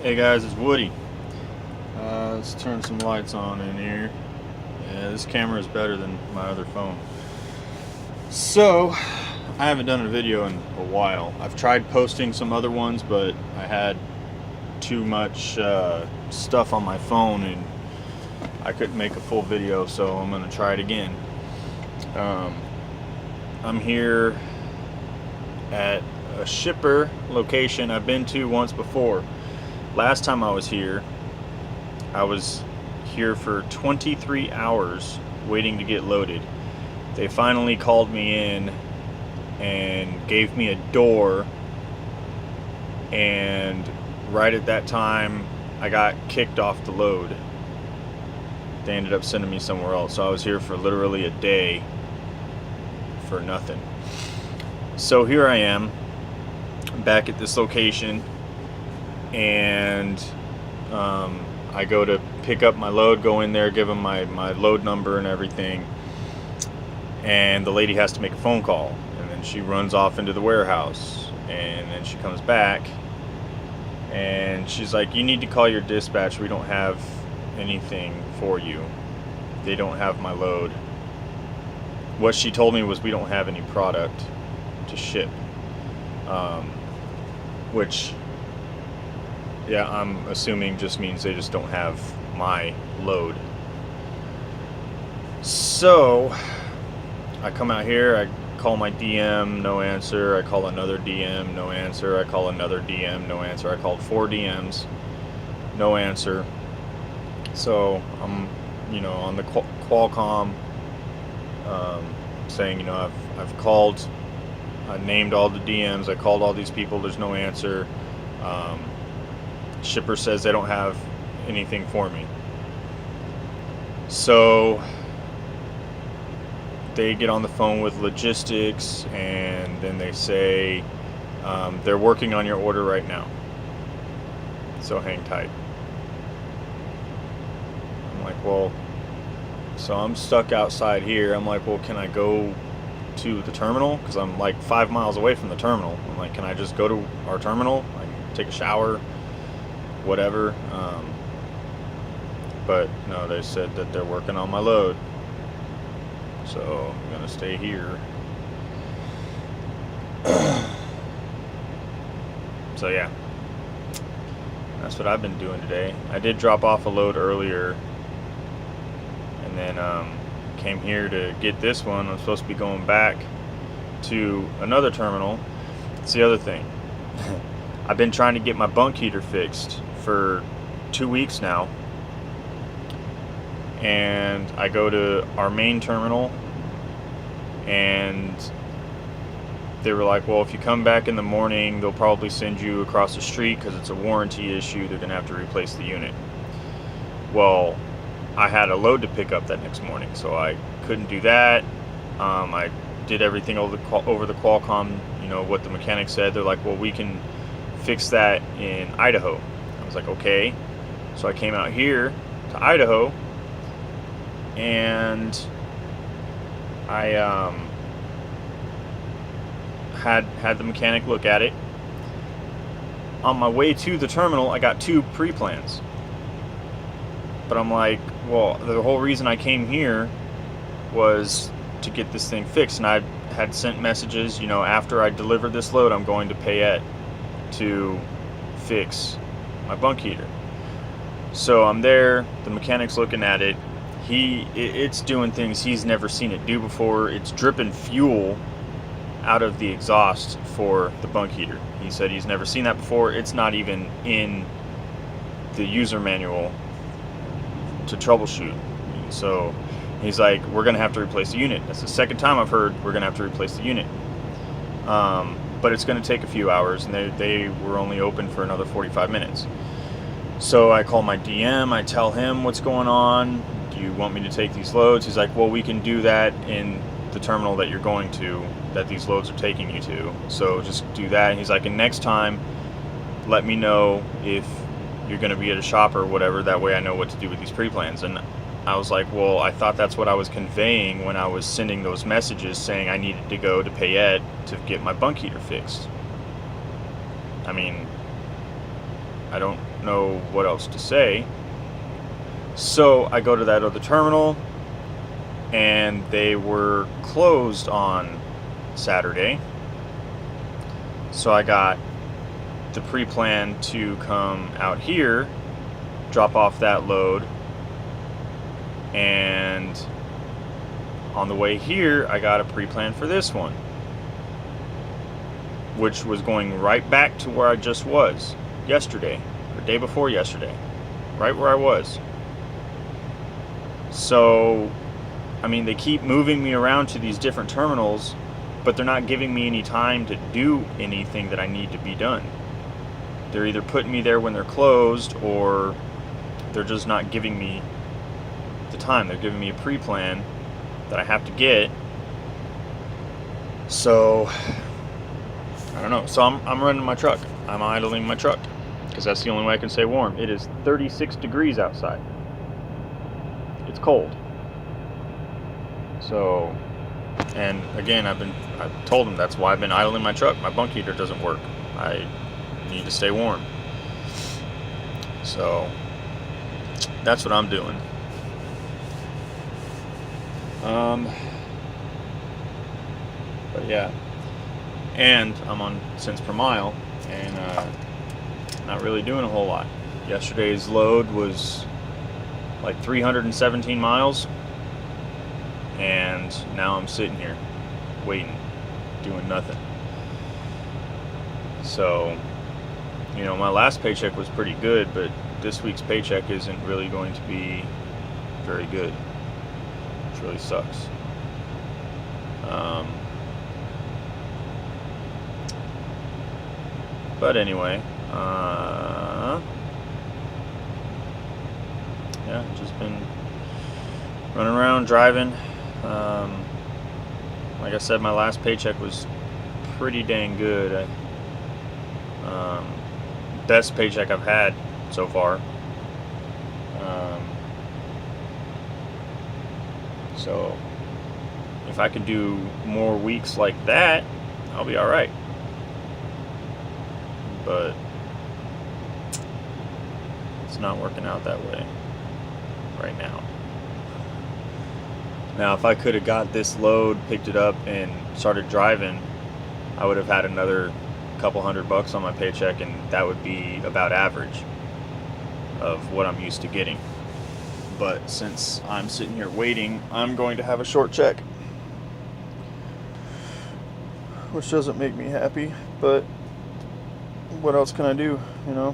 Hey guys, it's Woody. Let's turn some lights on in here. Yeah, this camera is better than my other phone. So, I haven't done a video in a while. I've tried posting some other ones, but I had too much stuff on my phone and I couldn't make a full video, so I'm going to try it again. I'm here at a shipper location I've been to once before. Last time I was here for 23 hours waiting to get loaded. They finally called me in and gave me a door, and right at that time I got kicked off the load. They ended up sending me somewhere else, so I was here for literally a day for nothing. So here I am back at this location, and I go to pick up my load, go in there, give them my load number and everything, and the lady has to make a phone call, and then she runs off into the warehouse, and then she comes back and she's like, you need to call your dispatch, we don't have anything for you, they don't have my load. What she told me was we don't have any product to ship, which, yeah, I'm assuming just means they just don't have my load. So I come out here, I call my DM, no answer. I call another DM, no answer. I call another DM, no answer. I called 4 DMs, no answer. So I'm, on the Qualcomm, saying, I've called, I named all the DMs, I called all these people, there's no answer. Shipper says they don't have anything for me. So they get on the phone with logistics, and then they say they're working on your order right now, so hang tight. I'm like, well, so I'm stuck outside here. I'm like, well, can I go to the terminal? Because I'm like 5 miles away from the terminal. I'm like, can I just go to our terminal? I can take a shower, whatever. But no, they said that they're working on my load, so I'm gonna stay here. So yeah, that's what I've been doing today. I did drop off a load earlier, and then came here to get this one. I'm supposed to be going back to another terminal. It's the other thing. I've been trying to get my bunk heater fixed for 2 weeks now, and I go to our main terminal, and they were like, well, if you come back in the morning, they'll probably send you across the street because it's a warranty issue. They're gonna have to replace the unit. Well, I had a load to pick up that next morning, so I couldn't do that. I did everything over the Qualcomm, what the mechanic said. They're like, well, we can fix that in Idaho. I was like, okay. So I came out here to Idaho, and I had the mechanic look at it. On my way to the terminal, I got 2 pre-plans. But I'm like, well, the whole reason I came here was to get this thing fixed, and I had sent messages, after I deliver this load, I'm going to Payette to fix my bunk heater. So I'm there, the mechanic's looking at it. It's doing things he's never seen it do before. It's dripping fuel out of the exhaust for the bunk heater. He said he's never seen that before. It's not even in the user manual to troubleshoot. So he's like, we're gonna have to replace the unit. That's the second time I've heard we're gonna have to replace the unit. But it's gonna take a few hours, and they were only open for another 45 minutes. So I call my DM, I tell him what's going on. Do you want me to take these loads? He's like, well, we can do that in the terminal that you're going to, that these loads are taking you to. So just do that. And he's like, and next time, let me know if you're going to be at a shop or whatever. That way I know what to do with these pre-plans. And I was like, well, I thought that's what I was conveying when I was sending those messages saying I needed to go to Payette to get my bunk heater fixed. I mean, I don't know what else to say. So I go to that other terminal, and they were closed on Saturday. So I got the pre-plan to come out here, drop off that load, and on the way here I got a pre-plan for this one, which was going right back to where I just was yesterday, or day before yesterday, right where I was. So, I mean, they keep moving me around to these different terminals, but they're not giving me any time to do anything that I need to be done. They're either putting me there when they're closed, or they're just not giving me the time. They're giving me a pre-plan that I have to get. So, I don't know. So I'm running my truck. I'm idling my truck, because that's the only way I can stay warm. It is 36 degrees outside. It's cold. So, and again, I've told them that's why I've been idling my truck. My bunk heater doesn't work. I need to stay warm. So, that's what I'm doing. But yeah, and I'm on cents per mile, and not really doing a whole lot. Yesterday's load was like 317 miles, and now I'm sitting here waiting, doing nothing. So, you know, my last paycheck was pretty good, but this week's paycheck isn't really going to be very good, which really sucks. But anyway, yeah, just been running around driving. Like I said, my last paycheck was pretty dang good. Best paycheck I've had so far. So if I could do more weeks like that, I'll be all right. But it's not working out that way right now. Now, if I could have got this load, picked it up, and started driving, I would have had another couple $100 on my paycheck, and that would be about average of what I'm used to getting. But since I'm sitting here waiting, I'm going to have a short check, which doesn't make me happy, but what else can I do, you know?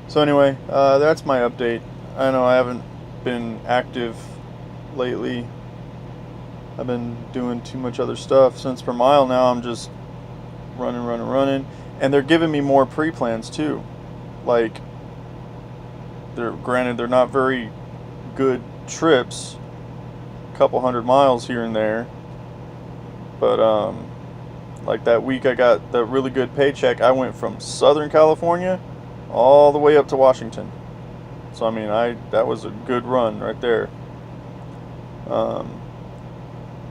So anyway, that's my update. I know I haven't been active lately. I've been doing too much other stuff. Cents per mile now, I'm just running. And they're giving me more pre-plans too. Like, they're not very good trips, a couple 100 miles here and there. But like that week I got the really good paycheck, I went from Southern California all the way up to Washington. So I mean, that was a good run right there.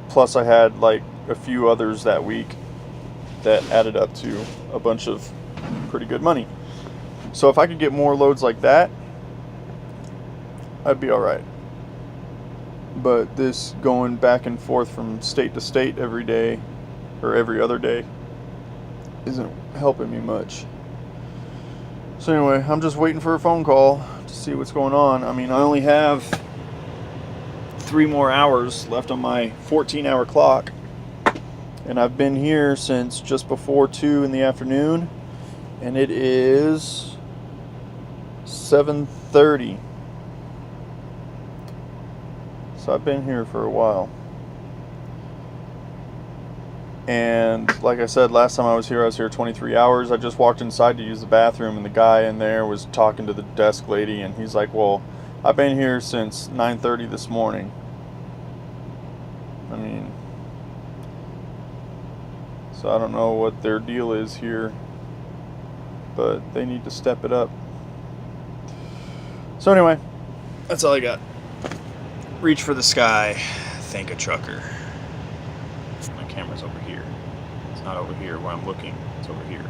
Plus I had like a few others that week that added up to a bunch of pretty good money. So if I could get more loads like that, I'd be all right. But this going back and forth from state to state every day or every other day isn't helping me much. So anyway, I'm just waiting for a phone call to see what's going on. I mean, I only have 3 more hours left on my 14-hour clock, and I've been here since just before 2 in the afternoon, and it is 7:30. So I've been here for a while. And like I said, last time I was here 23 hours. I just walked inside to use the bathroom, and the guy in there was talking to the desk lady, and he's like, well, I've been here since 9:30 this morning. I mean, so I don't know what their deal is here, but they need to step it up. So anyway, that's all I got. Reach for the sky, thank a trucker. My camera's over here. It's not over here where I'm looking, it's over here.